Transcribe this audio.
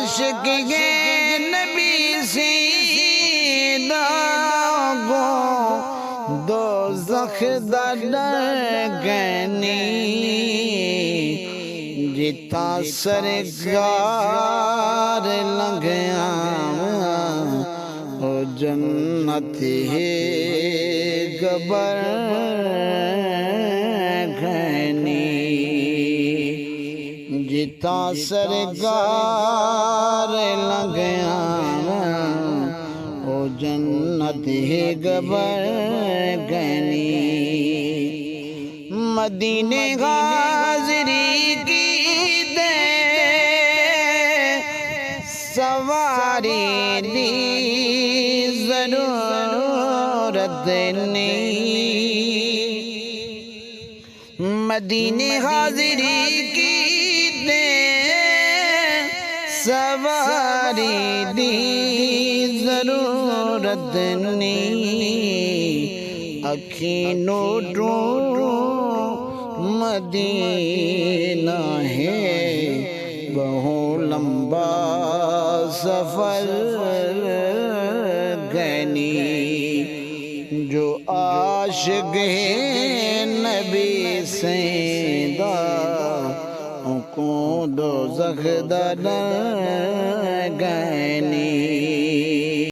عاشق ہے نبی سیدہ کو دوزخ دا ڈر گنی جتا سرکار لنگیا او جنت ہے گبر گھنی جتا سرکار لنگیا او جنت ہے گبر گھنی مدینے حاضری کی دے سواری دی ضرورت نہیں مدینے حاضری کی دے سواری دی ضرورت نہیں اکھیں نوٹوں مدینہ ہے بہت لمبا سفر گنی جو عاشق ہے نبی سیدہ کو دوزخ دا ڈر گنی